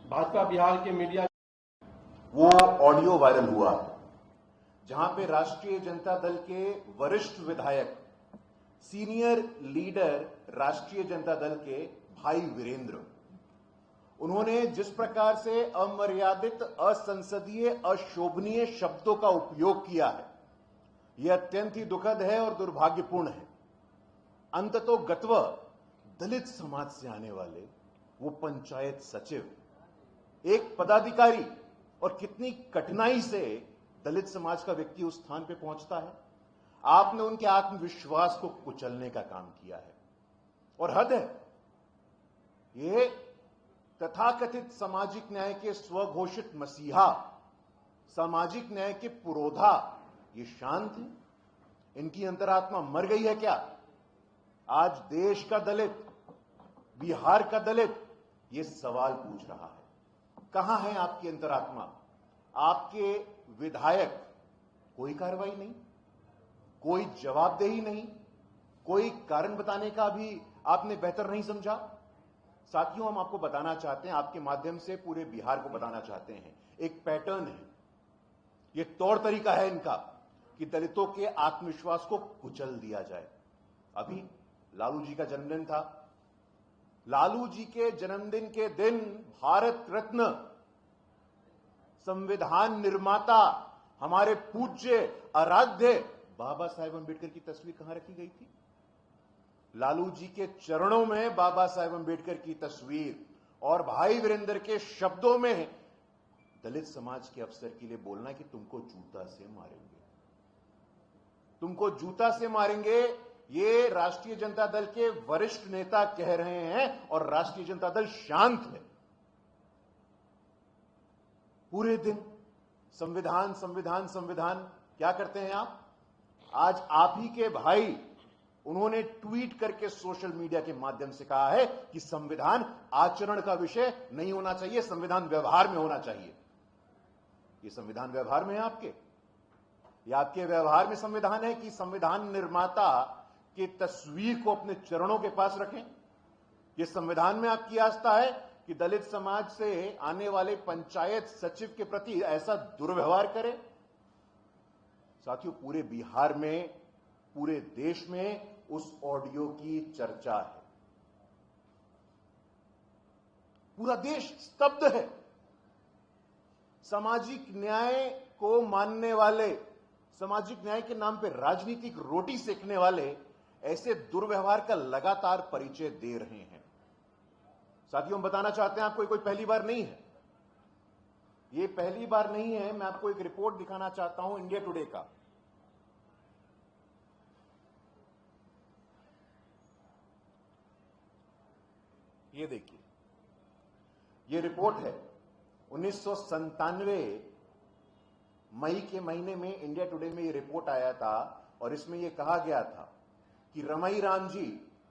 भाजपा बिहार के मीडिया वो audio viral हुआ जहां पे राष्ट्रीय जनता दल के वरिष्ठ विधायक, सीनियर लीडर राष्ट्रीय जनता दल के भाई वीरेंद्र, उन्होंने जिस प्रकार से अमर्यादित, असंसदीय, अशोभनीय शब्दों का उपयोग किया है, यह अत्यंत ही दुखद है और दुर्भाग्यपूर्ण है। अंततोगत्वा दलित समाज से आने वाले वो पंचायत सचिव, एक पदाधिकारी, और कितनी कठिनाई से दलित समाज का व्यक्ति उस स्थान पे पहुंचता है। आपने उनके आत्मविश्वास को कुचलने का काम किया है और हद है। ये तथाकथित सामाजिक न्याय के स्वघोषित मसीहा, सामाजिक न्याय के पुरोधा, ये शांत है? इनकी अंतरात्मा मर गई है क्या? आज देश का दलित, बिहार का दलित ये सवाल पूछ रहा है, कहां है आपकी अंतरात्मा? आपके विधायक, कोई कार्रवाई नहीं, कोई जवाबदेही नहीं, कोई कारण बताने का भी आपने बेहतर नहीं समझा। साथियों, हम आपको बताना चाहते हैं, आपके माध्यम से पूरे बिहार को बताना चाहते हैं, एक पैटर्न है, ये तौर तरीका है इनका कि दलितों के आत्मविश्वास को कुचल दिया जाए। अभी लालू जी का जन्मदिन था। लालू जी के जन्मदिन के दिन भारत रत्न, संविधान निर्माता, हमारे पूज्य आराध्य बाबा साहेब अंबेडकर की तस्वीर कहां रखी गई थी? लालू जी के चरणों में बाबा साहेब अंबेडकर की तस्वीर, और भाई वीरेंद्र के शब्दों में दलित समाज के अफसर के लिए बोलना कि तुमको जूता से मारेंगे, तुमको जूता से मारेंगे, ये राष्ट्रीय जनता दल के वरिष्ठ नेता कह रहे हैं और राष्ट्रीय जनता दल शांत है। पूरे दिन संविधान संविधान संविधान, क्या करते हैं आप? आज आप ही के भाई, उन्होंने ट्वीट करके सोशल मीडिया के माध्यम से कहा है कि संविधान आचरण का विषय नहीं होना चाहिए, संविधान व्यवहार में होना चाहिए। ये संविधान व्यवहार में है आपके? या आपके व्यवहार में संविधान है कि संविधान निर्माता की तस्वीर को अपने चरणों के पास रखें? ये संविधान में आपकी आस्था है कि दलित समाज से आने वाले पंचायत सचिव के प्रति ऐसा दुर्व्यवहार करें? साथियों, पूरे बिहार में, पूरे देश में उस ऑडियो की चर्चा है। पूरा देश स्तब्ध है। सामाजिक न्याय को मानने वाले, सामाजिक न्याय के नाम पे राजनीतिक रोटी सेकने वाले ऐसे दुर्व्यवहार का लगातार परिचय दे रहे हैं। साथियों, हम बताना चाहते हैं आपको, कोई पहली बार नहीं है, ये पहली बार नहीं है। मैं आपको एक रिपोर्ट दिखाना चाहता हूं इंडिया टुडे का। ये देखिए, ये रिपोर्ट है 1997 मई के महीने में इंडिया टुडे में ये रिपोर्ट आया था, और इसमें ये कहा गया था कि रमई राम जी,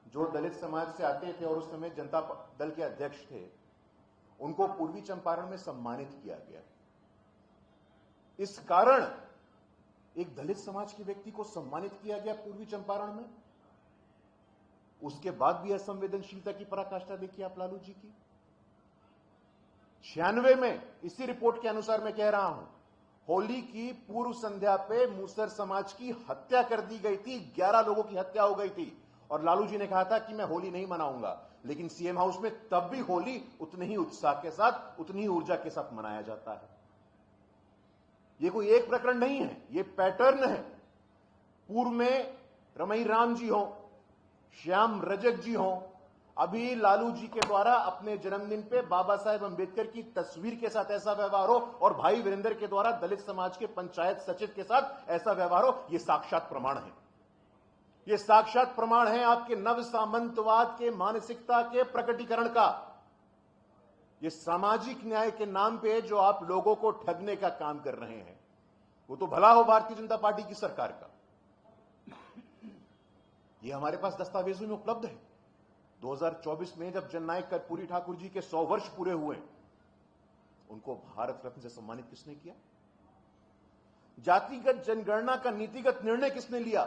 जो दलित समाज से आते थे और उस समय जनता दल के अध्यक्ष थे, उनको पूर्वी चंपारण में सम्मानित किया गया। इस कारण एक दलित समाज के व्यक्ति को सम्मानित किया गया पूर्वी चंपारण में। उसके बाद भी असंवेदनशीलता की पराकाष्ठा देखिए आप लालू जी की। 96 में, इसी रिपोर्ट के अनुसार मैं कह रहा हूं, होली की पूर्व संध्या पे मूसर समाज की हत्या कर दी गई थी, 11 लोगों की हत्या हो गई थी, और लालू जी ने कहा था कि मैं होली नहीं मनाऊंगा। लेकिन सीएम हाउस में तब भी होली उतने ही उत्साह के साथ, उतनी ही ऊर्जा के साथ मनाया जाता है। यह कोई एक प्रकरण नहीं है, यह पैटर्न है। पूर्व में रमई राम जी हो, श्याम रजक जी हो, अभी लालू जी के द्वारा अपने जन्मदिन पे बाबा साहेब अंबेडकर की तस्वीर के साथ ऐसा व्यवहार हो, और भाई वीरेंद्र के द्वारा दलित समाज के पंचायत सचिव के साथ ऐसा व्यवहार हो, यह साक्षात प्रमाण है। यह साक्षात प्रमाण है आपके नव सामंतवाद के मानसिकता के प्रकटीकरण का। यह सामाजिक न्याय के नाम पे जो आप लोगों को ठगने का काम कर रहे हैं, वो तो भला हो भारतीय जनता पार्टी की सरकार का। यह हमारे पास दस्तावेजों में उपलब्ध है। 2024 में जब जननायक कर्पूरी ठाकुर जी के 100 वर्ष पूरे हुए, उनको भारत रत्न से सम्मानित किसने किया? जातिगत जनगणना का नीतिगत निर्णय किसने लिया?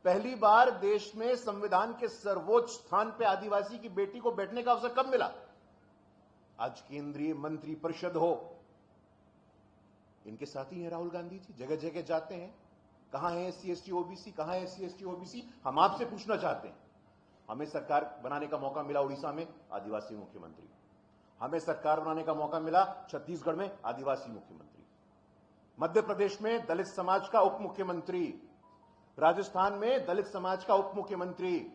पहली बार देश में संविधान के सर्वोच्च स्थान पर आदिवासी की बेटी को बैठने का अवसर कब मिला? आज केंद्रीय मंत्री परिषद हो, इनके साथी हैं राहुल गांधी जी, जगह जगह जाते हैं। कहां है एससी एसटी ओबीसी, कहां है एससी एसटी ओबीसी? हम आपसे पूछना चाहते हैं। हमें सरकार बनाने का मौका मिला उड़ीसा में, आदिवासी मुख्यमंत्री। हमें सरकार बनाने का मौका मिला छत्तीसगढ़ में, आदिवासी मुख्यमंत्री। मध्य प्रदेश में दलित समाज का उप मुख्यमंत्री, राजस्थान में दलित समाज का उप मुख्यमंत्री।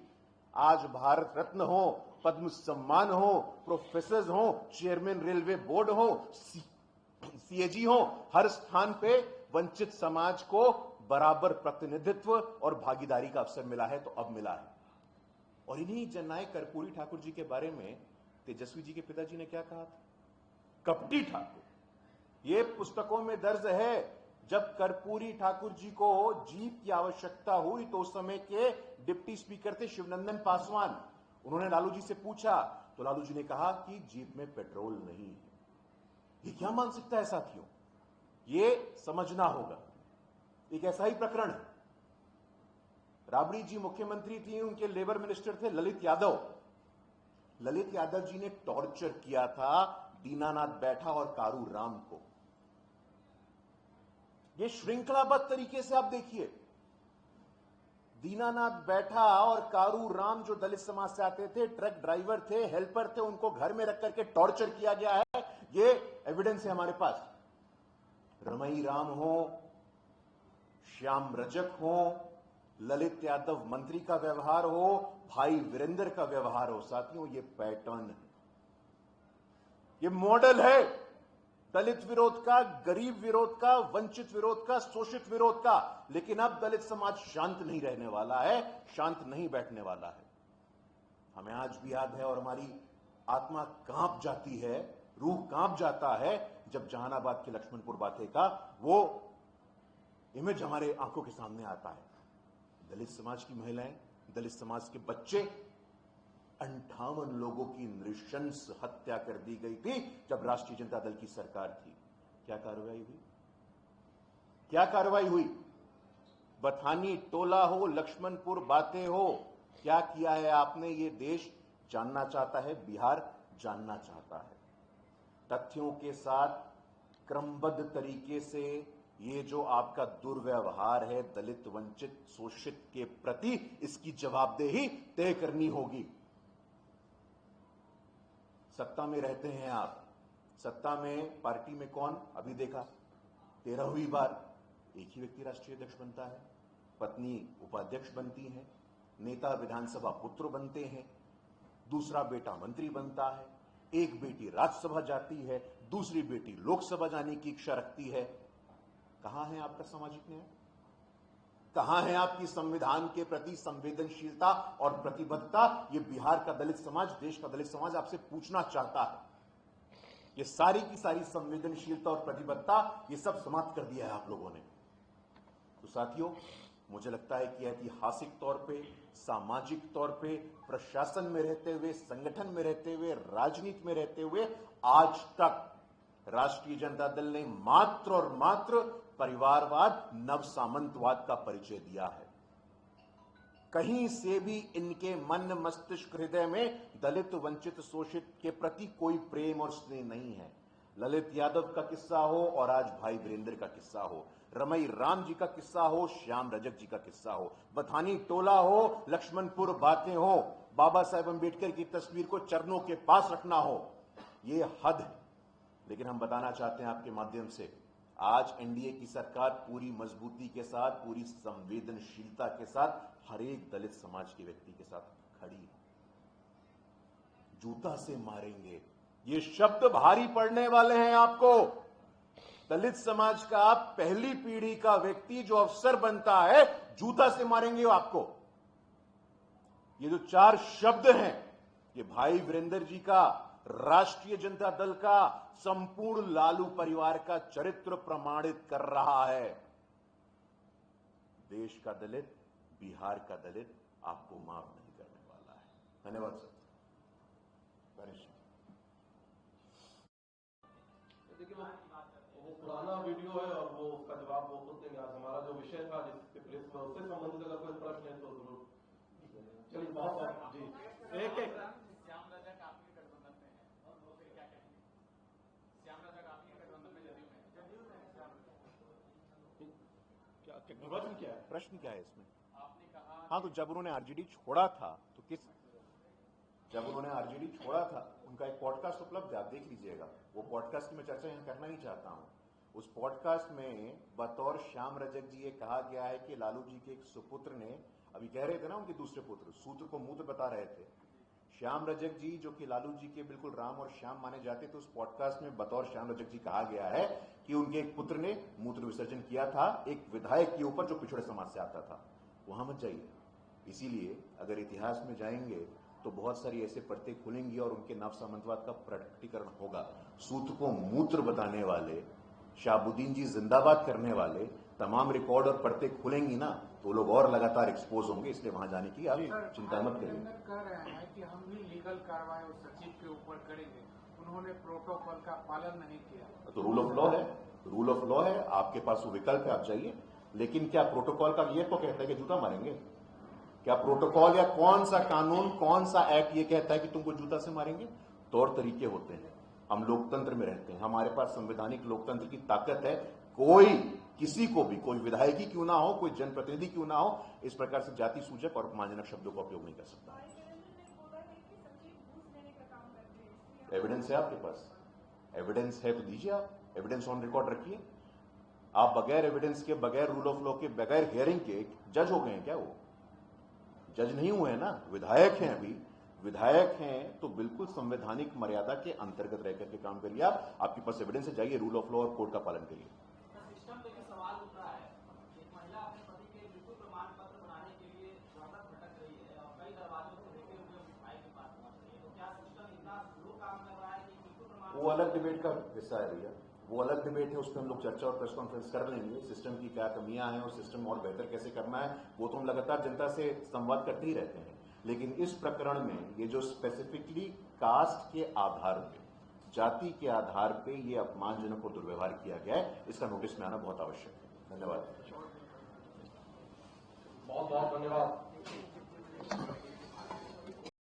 आज भारत रत्न हो, पद्म सम्मान हो, प्रोफेसर हो, चेयरमैन रेलवे बोर्ड हो, सीएजी हो, हर स्थान पे वंचित समाज को बराबर प्रतिनिधित्व और भागीदारी का अवसर मिला है, तो अब मिला है। और इन्हीं जननायक कर्पूरी ठाकुर जी के बारे में तेजस्वी जी के पिताजी ने क्या कहा था? कपटी ठाकुर। ये पुस्तकों में दर्ज है। जब कर्पूरी ठाकुर जी को जीप की आवश्यकता हुई तो उस समय के डिप्टी स्पीकर थे शिवनंदन पासवान। उन्होंने लालू जी से पूछा तो लालू जी ने कहा कि जीप में पेट्रोल नहीं है। ये क्या मानसिकता है साथियों? ये समझना होगा। एक ऐसा ही प्रकरण है। राबड़ी जी मुख्यमंत्री थी, उनके लेबर मिनिस्टर थे ललित यादव। ललित यादव जी ने टॉर्चर किया था दीनानाथ बैठा और कारू राम को। ये श्रृंखलाबद्ध तरीके से आप देखिए, दीनानाथ बैठा और कारू राम जो दलित समाज से आते थे, ट्रक ड्राइवर थे, हेल्पर थे, उनको घर में रख करके टॉर्चर किया गया है। ये एविडेंस है हमारे पास। रमई राम हो, श्याम रजक हो, ललित यादव मंत्री का व्यवहार हो, भाई वीरेंद्र का व्यवहार हो, साथियों ये पैटर्न है, ये मॉडल है दलित विरोध का, गरीब विरोध का, वंचित विरोध का, शोषित विरोध का। लेकिन अब दलित समाज शांत नहीं रहने वाला है, शांत नहीं बैठने वाला है। हमें आज भी याद है और हमारी आत्मा कांप जाती है, रूह कांप जाता है जब जहानाबाद के लक्ष्मणपुर बाटे का वो इमेज हमारे आंखों के सामने आता है। दलित समाज की महिलाएं, दलित समाज के बच्चे, 58 लोगों की नृशंस हत्या कर दी गई थी जब राष्ट्रीय जनता दल की सरकार थी। क्या कार्रवाई हुई? क्या कार्रवाई हुई? बथानी टोला हो, लक्ष्मणपुर बातें हो, क्या किया है आपने? ये देश जानना चाहता है, बिहार जानना चाहता है। तथ्यों के साथ क्रमबद्ध तरीके से ये जो आपका दुर्व्यवहार है दलित, वंचित, शोषित के प्रति, इसकी जवाबदेही तय करनी होगी। सत्ता में रहते हैं आप, सत्ता में पार्टी में कौन? अभी देखा 13वीं बार एक ही व्यक्ति राष्ट्रीय अध्यक्ष बनता है, पत्नी उपाध्यक्ष बनती है, नेता विधानसभा पुत्र बनते हैं, दूसरा बेटा मंत्री बनता है, एक बेटी राज्यसभा जाती है, दूसरी बेटी लोकसभा जाने की इच्छा रखती है। कहां है आपका सामाजिक न्याय? कहां है आपकी संविधान के प्रति संवेदनशीलता और प्रतिबद्धता? ये बिहार का दलित समाज, देश का दलित समाज आपसे पूछना चाहता है। ये सारी की सारी संवेदनशीलता और प्रतिबद्धता, ये सब समाप्त कर दिया है आप लोगों ने। तो साथियों, मुझे लगता है कि ऐतिहासिक तौर पे, सामाजिक तौर पे, प्रशासन में रहते हुए, संगठन में रहते हुए, राजनीति में रहते हुए आज तक राष्ट्रीय जनता दल ने मात्र और मात्र परिवारवाद, नव सामंतवाद का परिचय दिया है। कहीं से भी इनके मन, मस्तिष्क, हृदय में दलित, वंचित, शोषित के प्रति कोई प्रेम और स्नेह नहीं है। ललित यादव का किस्सा हो और आज भाई वीरेंद्र का किस्सा हो, रमई राम जी का किस्सा हो, श्याम रजक जी का किस्सा हो, बथानी टोला हो, लक्ष्मणपुर बातें हो, बाबा साहेब अंबेडकर की तस्वीर को चरणों के पास रखना हो, ये हद है। लेकिन हम बताना चाहते हैं आपके माध्यम से, आज एनडीए की सरकार पूरी मजबूती के साथ, पूरी संवेदनशीलता के साथ हर एक दलित समाज के व्यक्ति के साथ खड़ी है। जूता से मारेंगे, ये शब्द भारी पड़ने वाले हैं आपको। दलित समाज का पहली पीढ़ी का व्यक्ति जो अफसर बनता है, जूता से मारेंगे आपको। ये जो 4 शब्द हैं, ये भाई वीरेंद्र जी का, राष्ट्रीय जनता दल का, संपूर्ण लालू परिवार का चरित्र प्रमाणित कर रहा है। देश का दलित, बिहार का दलित आपको माफ नहीं करने वाला है। धन्यवाद सर। देखिए वो पुराना वीडियो है और वो उसका जवाब वो खुद देंगे। आज हमारा जो विषय था जिसके प्लेस में उससे संबंधित अगर कोई प्रश्न है तो जरूर। चलिए बहुत जी, एक श्याम रजक आपके गठबंधन में है और वो फिर क्या कहेंगे? प्रश्न क्या है? प्रश्न क्या है इसमें? आपने कहा हाँ, तो जब उन्होंने आरजेडी छोड़ा था तो जब उन्होंने आरजेडी छोड़ा था उनका एक पॉडकास्ट उपलब्ध है, आप देख लीजिएगा। वो पॉडकास्ट की मैं चर्चा यहाँ करना नहीं चाहता हूँ। उस पॉडकास्ट में बतौर श्याम रजक जी ये कहा गया है कि लालू जी के एक सुपुत्र ने, अभी कह रहे थे ना उनके दूसरे पुत्र, सूत्र को मूत्र बता रहे थे, श्याम रजक जी जो कि लालू जी के बिल्कुल राम और श्याम माने जाते थे, उस पॉडकास्ट में बतौर श्याम रजक जी कहा गया है कि उनके एक पुत्र ने मूत्र विसर्जन किया था एक विधायक के ऊपर जो पिछड़े समाज से आता था। वहां मत जाइए। इसीलिए अगर इतिहास में जाएंगे तो बहुत सारी ऐसे परतें खुलेंगी और उनके नव सामंतवाद का प्रकटीकरण होगा। सूत्र को मूत्र बताने वाले, शाहबुद्दीन जी जिंदाबाद करने वाले तमाम रिकॉर्ड और परतें खुलेंगी ना, तो लोग और लगातार एक्सपोज होंगे। इसलिए वहां जाने की आप चिंता मत करिए। कह रहे हैं कि हम भी लीगल कार्रवाई उस सचिव के ऊपर करेंगे, उन्होंने प्रोटोकॉल का पालन नहीं किया। तो रूल ऑफ लॉ है, रूल ऑफ लॉ है, आपके पास वो विकल्प है, आप जाइए। लेकिन क्या प्रोटोकॉल का ये तो कहता है कि जूता मारेंगे? क्या प्रोटोकॉल या कौन सा कानून, कौन सा एक्ट ये कहता है कि तुमको जूता से मारेंगे? तौर तरीके होते हैं। हम लोकतंत्र में रहते हैं, हमारे पास संवैधानिक लोकतंत्र की ताकत है। कोई किसी को भी, कोई विधायक ही क्यों ना हो, कोई जनप्रतिनिधि क्यों ना हो, इस प्रकार से जाति सूचक और अपमानजनक शब्दों का उपयोग नहीं कर सकता। एविडेंस है आपके पास? एविडेंस है तो दीजिए, आप एविडेंस ऑन रिकॉर्ड रखिए। आप बगैर एविडेंस के, बगैर रूल ऑफ लॉ के, बगैर हियरिंग के जज हो गए हैं क्या? वो जज नहीं हुए हैं ना, विधायक हैं। अभी विधायक हैं तो बिल्कुल संवैधानिक मर्यादा के अंतर्गत रह करके काम करिए। आपके पास एविडेंस है, जाइए रूल ऑफ लॉ और कोर्ट का पालन करिए। सिस्टम पे सवाल उठ रहा है, एक महिला अपने पति के मृत्यु प्रमाण पत्र बनाने के लिए जहमत भटक रही है और कई दरवाजों से होते हुए भाई के पास पहुंच रही है, तो क्या सिस्टम इतना स्लो काम कर रहा है कि मृत्यु प्रमाण? वो अलग डिबेट का हिस्सा है भैया, वो अलग डिबेट है। उस पर हम लोग चर्चा और प्रेस कॉन्फ्रेंस कर लेंगे। सिस्टम की क्या कमियां हैं और सिस्टम और बेहतर कैसे करना है, वो तो हम लगातार जनता से संवाद करते ही रहते हैं। लेकिन इस प्रकरण में ये जो स्पेसिफिकली कास्ट के आधार पे, जाति के आधार पे ये अपमानजनक और दुर्व्यवहार किया गया है, इसका नोटिस में आना बहुत आवश्यक है। धन्यवाद। बहुत बहुत धन्यवाद।